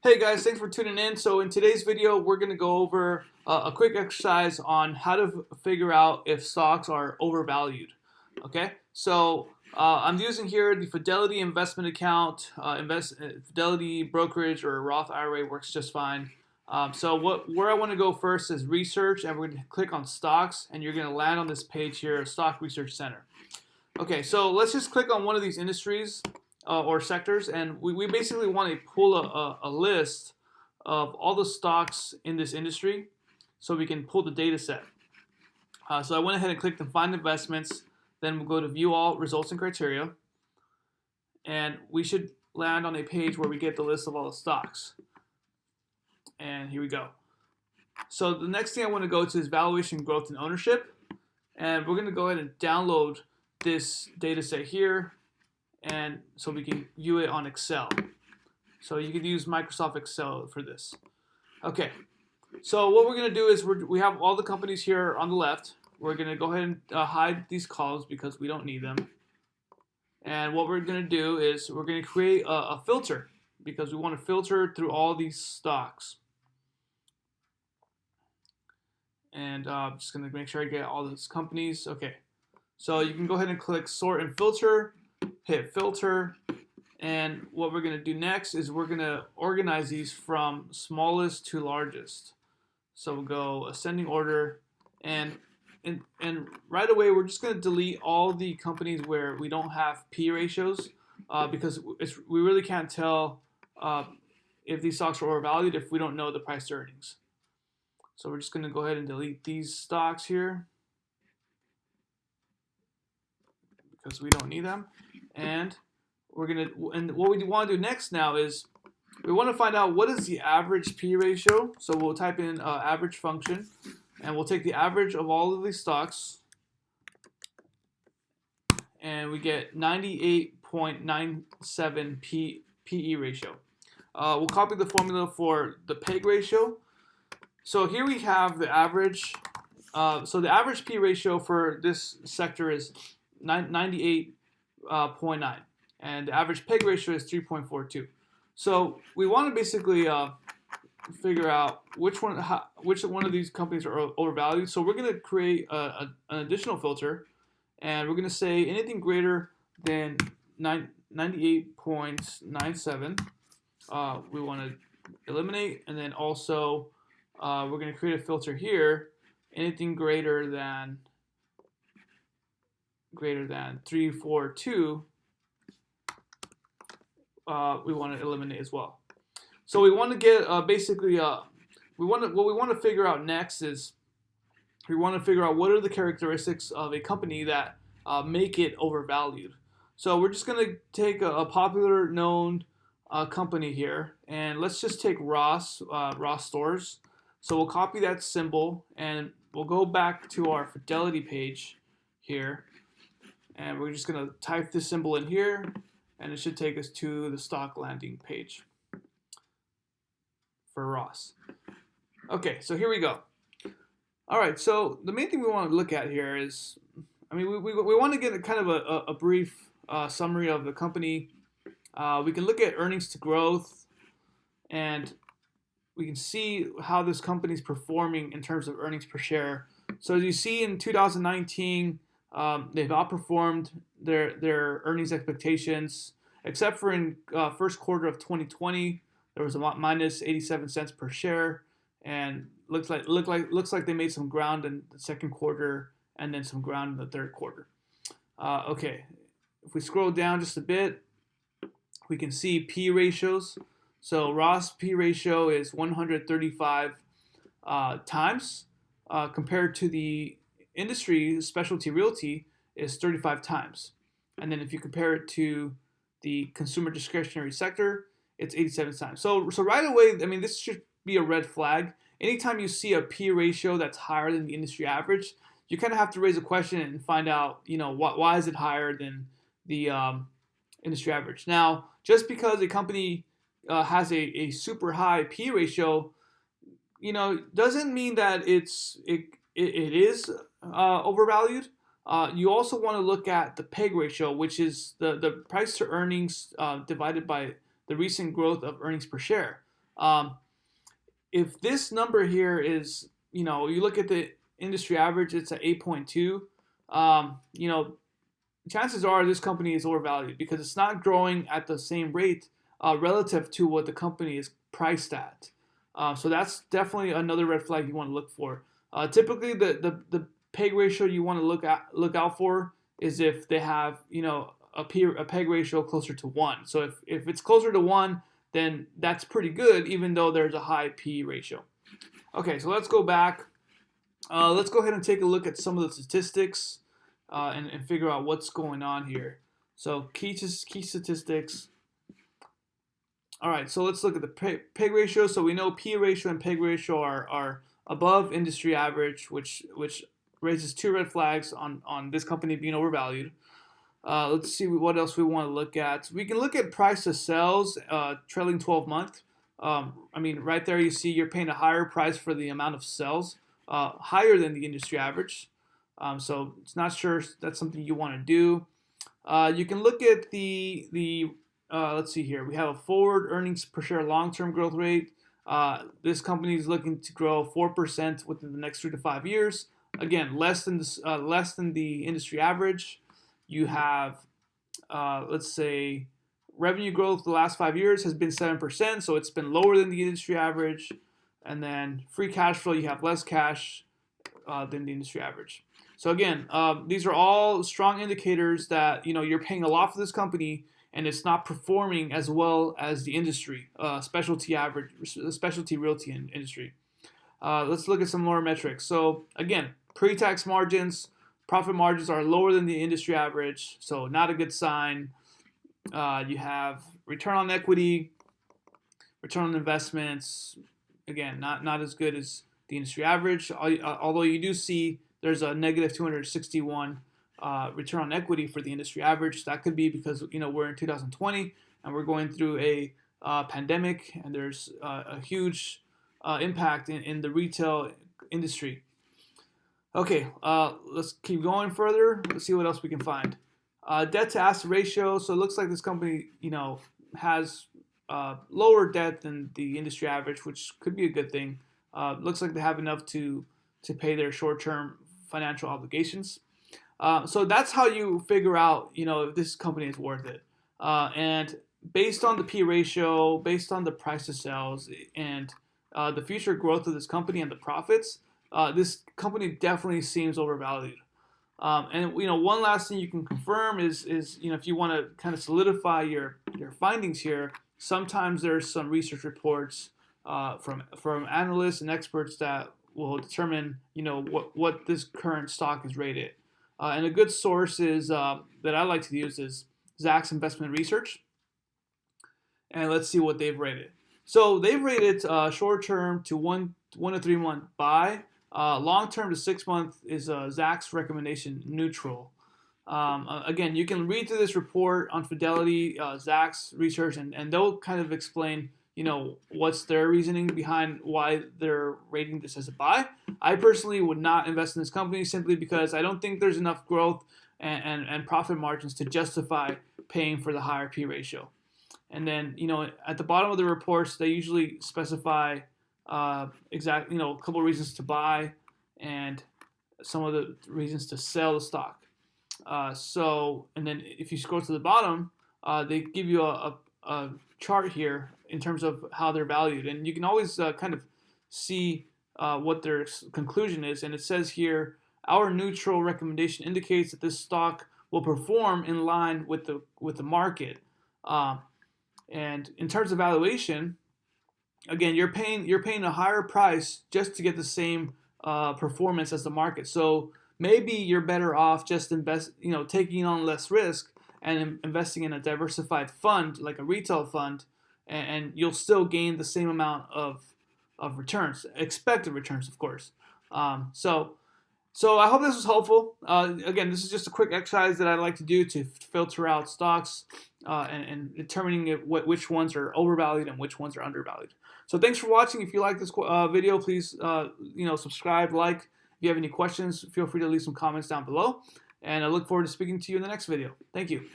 Hey guys, thanks for tuning in. So in today's video, we're going to go over a quick exercise on how to figure out if stocks are overvalued. Okay, so I'm using here the Fidelity investment account. Fidelity brokerage or Roth IRA works just fine. Where I want to go first is research, and we're going to click on stocks, and you're going to land on this page here, Stock Research Center. Okay, so let's just click on one of these industries or sectors, and we basically want to pull a list of all the stocks in this industry so we can pull the data set. So I went ahead and clicked on Find Investments, then we'll go to View All Results and Criteria, and we should land on a page where we get the list of all the stocks. And here we go. So the next thing I want to go to is Valuation, Growth, and Ownership, and we're going to go ahead and download this data set here, and so we can view it on Excel. So you can use Microsoft Excel for this. Okay, so what we're going to do is we have all the companies here on the left. We're going to go ahead and hide these columns because we don't need them. And what we're going to do is we're going to create a filter because we want to filter through all these stocks. And I'm just going to make sure I get all those companies. Okay, so you can go ahead and click Sort and Filter, hit Filter, and what we're going to do next is we're going to organize these from smallest to largest. So we'll go ascending order, and right away we're just going to delete all the companies where we don't have P ratios because we really can't tell if these stocks are overvalued if we don't know the price to earnings. So we're just going to go ahead and delete these stocks here because we don't need them. And what we want to do next now is we want to find out what is the average P ratio. So we'll type in average function, and we'll take the average of all of these stocks, and we get 98.97 PE ratio. We'll copy the formula for the PEG ratio. So here we have the average. So the average P ratio for this sector is 98.9, and the average PEG ratio is 3.42. So we want to basically figure out which one of these companies are overvalued. So we're going to create an additional filter, and we're going to say anything greater than 98.97 we want to eliminate, and then also we're going to create a filter here, anything greater than 342 we want to eliminate as well. So we want to get what we want to figure out next is we want to figure out what are the characteristics of a company that make it overvalued. So we're just going to take a popular known company here, and let's just take Ross Stores. So we'll copy that symbol, and we'll go back to our Fidelity page here, and we're just going to type this symbol in here, and it should take us to the stock landing page for Ross. Okay, so here we go. All right, so the main thing we want to look at here is, we want to get a kind of a brief summary of the company. We can look at earnings to growth, and we can see how this company is performing in terms of earnings per share. So as you see in 2019, they've outperformed their earnings expectations, except for in first quarter of 2020, there was a minus 87 cents per share, and looks like they made some ground in the second quarter and then some ground in the third quarter. Okay, if we scroll down just a bit, we can see P ratios. So Ross P ratio is 135 times compared to the industry specialty realty is 35 times. And then if you compare it to the consumer discretionary sector, it's 87 times. So right away, this should be a red flag. Anytime you see a P ratio that's higher than the industry average, you kind of have to raise a question and find out, why is it higher than the industry average. Now, just because a company has a super high P ratio, doesn't mean that it is overvalued. You also want to look at the PEG ratio, which is the price to earnings divided by the recent growth of earnings per share. If this number here is, you look at the industry average, it's at 8.2. Chances are this company is overvalued because it's not growing at the same rate relative to what the company is priced at. So that's definitely another red flag you want to look for. Typically, the PEG ratio you want to look out for is if they have a PEG ratio closer to 1. So if it's closer to 1, then that's pretty good, even though there's a high P ratio. Okay, so let's go back. Let's go ahead and take a look at some of the statistics and figure out what's going on here. So key statistics. All right, so let's look at the PEG ratio. So we know P ratio and PEG ratio are above industry average, which raises 2 red flags on this company being overvalued. Let's see what else we want to look at. We can look at price to sales, trailing 12 month. Right there you see you're paying a higher price for the amount of sales, higher than the industry average. So it's not sure that's something you want to do. You can look at let's see here. We have a forward earnings per share long-term growth rate. This company is looking to grow 4% within the next 3 to 5 years. Again, less than the industry average. You have, let's say, revenue growth the last 5 years has been 7%, so it's been lower than the industry average. And then free cash flow, you have less cash than the industry average. So again, these are all strong indicators that you're paying a lot for this company and it's not performing as well as the industry, specialty realty industry. Let's look at some more metrics. So again, pre-tax margins, profit margins are lower than the industry average, so not a good sign. You have return on equity, return on investments, again, not as good as the industry average, although you do see there's a negative 261 return on equity for the industry average. That could be because we're in 2020 and we're going through a pandemic, and there's a huge impact in the retail industry. Okay, let's keep going further. Let's see what else we can find. Debt to asset ratio. So it looks like this company, has lower debt than the industry average, which could be a good thing. Looks like they have enough to pay their short-term financial obligations. So that's how you figure out, if this company is worth it. And based on the P ratio, based on the price to sales, and the future growth of this company and the profits, this company definitely seems overvalued. And one last thing you can confirm is if you want to kind of solidify your findings here, sometimes there's some research reports from analysts and experts that will determine what this current stock is rated. And a good source is that I like to use is Zacks Investment Research. And let's see what they've rated. So they've rated short term to 1 to 3 month buy. Long term to 6 month is Zacks recommendation neutral. Again, you can read through this report on Fidelity, Zacks research, and they'll kind of explain what's their reasoning behind why they're rating this as a buy. I personally would not invest in this company simply because I don't think there's enough growth and profit margins to justify paying for the higher P ratio. And then at the bottom of the reports, they usually specify a couple of reasons to buy and some of the reasons to sell the stock. And then if you scroll to the bottom, they give you a chart here in terms of how they're valued, and you can always kind of see what their conclusion is. And it says here, our neutral recommendation indicates that this stock will perform in line with the market. And in terms of valuation, again, you're paying a higher price just to get the same performance as the market. So maybe you're better off just taking on less risk and investing in a diversified fund like a retail fund, and you'll still gain the same amount of returns, expected returns, of course. So I hope this was helpful. Again, this is just a quick exercise that I like to do to filter out stocks and determining which ones are overvalued and which ones are undervalued. So thanks for watching. If you like this video, please subscribe, like. If you have any questions, feel free to leave some comments down below. And I look forward to speaking to you in the next video. Thank you.